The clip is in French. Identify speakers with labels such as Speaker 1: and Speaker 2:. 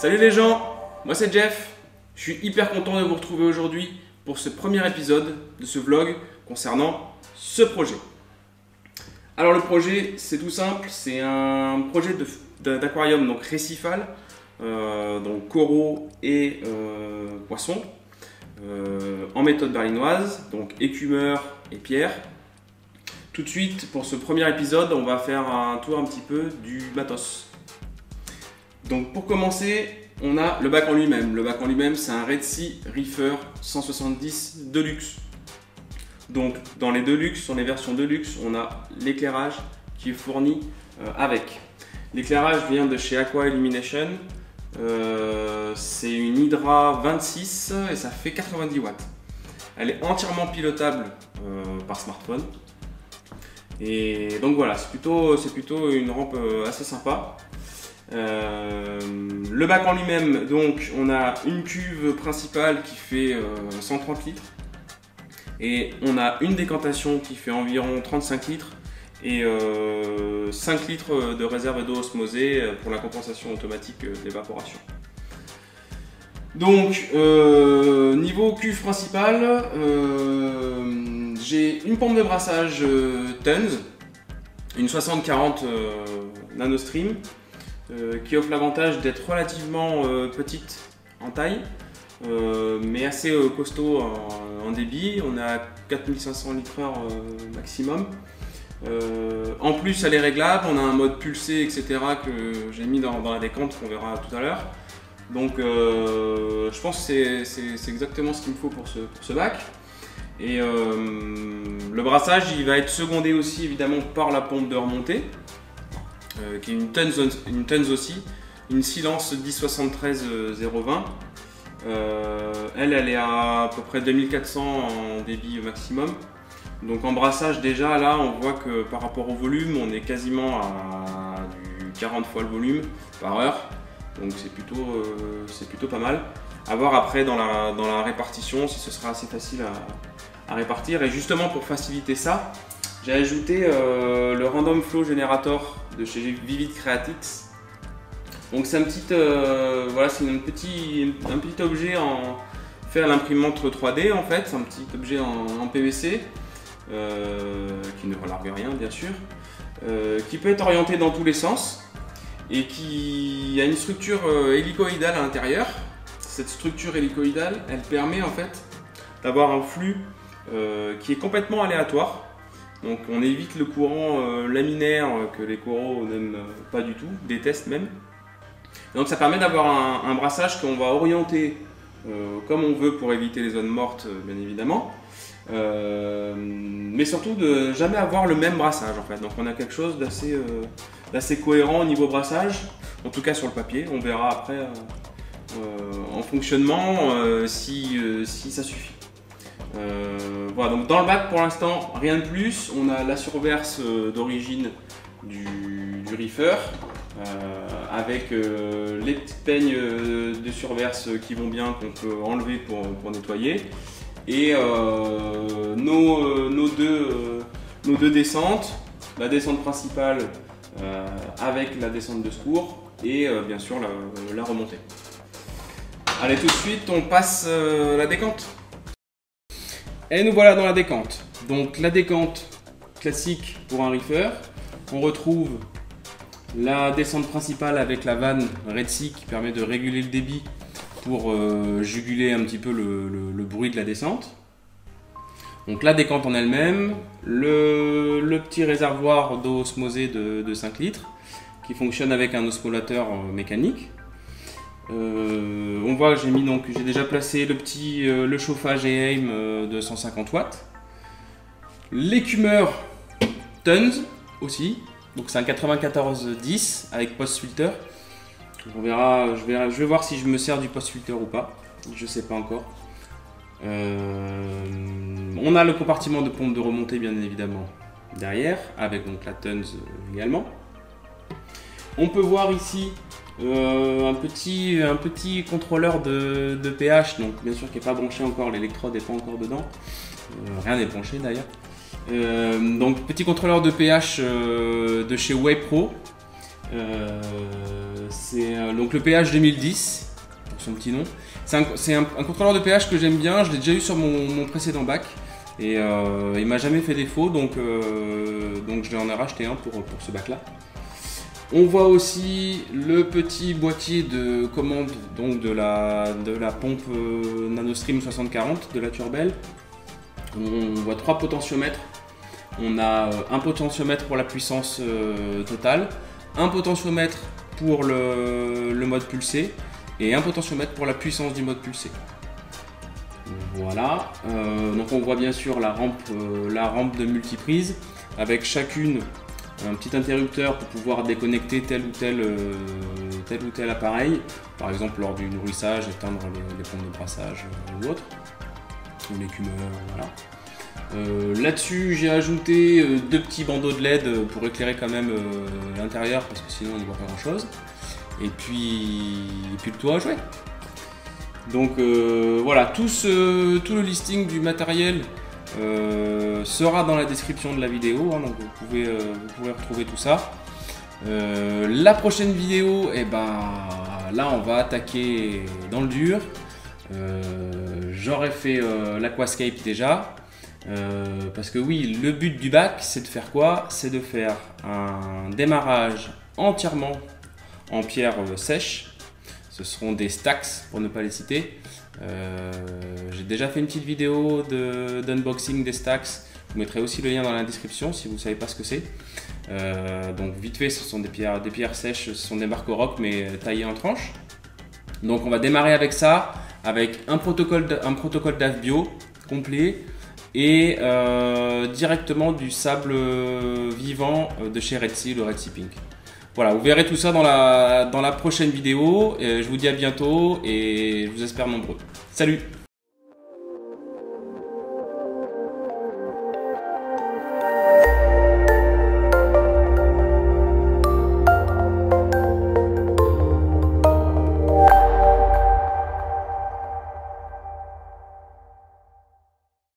Speaker 1: Salut les gens, moi c'est Jeff. Je suis hyper content de vous retrouver aujourd'hui pour ce premier épisode de ce vlog concernant ce projet. Alors le projet c'est tout simple, c'est un projet d'aquarium donc récifal, donc coraux et poissons, en méthode berlinoise, donc écumeur et pierre. Tout de suite pour ce premier épisode on va faire un tour un petit peu du matos. Donc pour commencer, on a le bac en lui-même. Le bac en lui-même, c'est un Red Sea Reefer 170 Deluxe. Donc dans les Deluxe, sur les versions Deluxe, on a l'éclairage qui est fourni avec. L'éclairage vient de chez Aqua Illumination. C'est une Hydra 26 et ça fait 90 watts. Elle est entièrement pilotable par smartphone. Et donc voilà, c'est plutôt une rampe assez sympa. Le bac en lui-même, donc on a une cuve principale qui fait 130 litres et on a une décantation qui fait environ 35 litres et 5 litres de réserve d'eau osmosée pour la compensation automatique d'évaporation. Donc niveau cuve principale, j'ai une pompe de brassage Tons, une 60-40 NanoStream, qui offre l'avantage d'être relativement petite en taille, mais assez costaud en débit. On a 4500 litres/heure maximum. En plus, elle est réglable, on a un mode pulsé, etc. que j'ai mis dans la décante qu'on verra tout à l'heure. Donc je pense que c'est exactement ce qu'il me faut pour ce bac. Et le brassage il va être secondé aussi évidemment par la pompe de remontée. Qui est une Tons aussi, une Silence 1073-020. Elle est à peu près 2400 en débit maximum. Donc en brassage déjà là on voit que par rapport au volume on est quasiment à du 40 fois le volume par heure. Donc c'est plutôt pas mal. À voir après dans la répartition si ce sera assez facile à répartir. Et justement pour faciliter ça, j'ai ajouté le Random Flow Generator de chez Vivid Creatix. Donc c'est un petit objet fait à l'imprimante 3D en fait, c'est un petit objet en PVC qui ne relargue rien bien sûr, qui peut être orienté dans tous les sens et qui a une structure hélicoïdale à l'intérieur. Cette structure hélicoïdale, elle permet en fait d'avoir un flux qui est complètement aléatoire. Donc on évite le courant laminaire que les coraux n'aiment pas du tout, détestent même. Et donc ça permet d'avoir un brassage qu'on va orienter comme on veut pour éviter les zones mortes bien évidemment. Mais surtout de jamais avoir le même brassage en fait. Donc on a quelque chose d'assez cohérent au niveau brassage, en tout cas sur le papier. On verra après en fonctionnement si ça suffit. Voilà, donc dans le bac pour l'instant rien de plus. On a la surverse d'origine du Reefer avec les petites peignes de surverse qui vont bien, qu'on peut enlever pour nettoyer, et nos deux descentes, la descente principale avec la descente de secours et bien sûr la remontée. Allez, tout de suite on passe la décante. Et nous voilà dans la décante. Donc la décante classique pour un reefer. On retrouve la descente principale avec la vanne Red Sea qui permet de réguler le débit pour juguler un petit peu le bruit de la descente. Donc la décante en elle-même, le petit réservoir d'eau osmosée de 5 litres qui fonctionne avec un osmolateur mécanique. On voit que j'ai déjà placé le chauffage EAIM de 150 watts. L'écumeur Tons aussi, donc c'est un 9410 avec post-filter. On verra, je vais voir si je me sers du post-filter ou pas, je sais pas encore. On a le compartiment de pompe de remontée bien évidemment derrière, avec donc la Tons également. On peut voir ici un petit contrôleur de pH, donc bien sûr qui n'est pas branché encore, l'électrode n'est pas encore dedans, rien n'est branché d'ailleurs. Donc petit contrôleur de pH de chez Waypro, C'est donc le PH 2010, pour son petit nom. C'est un contrôleur de pH que j'aime bien, je l'ai déjà eu sur mon précédent bac. Et il m'a jamais fait défaut, donc je en ai racheté un pour ce bac là. On voit aussi le petit boîtier de commande donc de la pompe NanoStream 6040 de la Turbelle. On voit 3 potentiomètres. On a un potentiomètre pour la puissance totale, un potentiomètre pour le mode pulsé et un potentiomètre pour la puissance du mode pulsé. Voilà, donc on voit bien sûr la rampe de multiprise avec chacune un petit interrupteur pour pouvoir déconnecter tel ou tel appareil, par exemple lors du nourrissage, éteindre les pompes de brassage ou autre, ou l'écumeur, voilà. Là-dessus j'ai ajouté 2 petits bandeaux de LED pour éclairer quand même l'intérieur parce que sinon on n'y voit pas grand chose, et puis le tour à jouer. Donc voilà, tout le listing du matériel sera dans la description de la vidéo, hein, donc vous pouvez retrouver tout ça. La prochaine vidéo, et là on va attaquer dans le dur. J'aurais fait l'aquascape déjà, parce que oui, le but du bac c'est de faire quoi? C'est de faire un démarrage entièrement en pierre sèche. Ce seront des stacks pour ne pas les citer. J'ai déjà fait une petite vidéo d'unboxing des stacks. Je vous mettrai aussi le lien dans la description si vous ne savez pas ce que c'est. Donc vite fait, ce sont des pierres sèches, ce sont des marques rock mais taillées en tranches. Donc on va démarrer avec ça, avec un protocole d'AFBio complet et directement du sable vivant de chez Red Sea, le Red Sea Pink. Voilà, vous verrez tout ça dans la prochaine vidéo. Je vous dis à bientôt et je vous espère nombreux. Salut!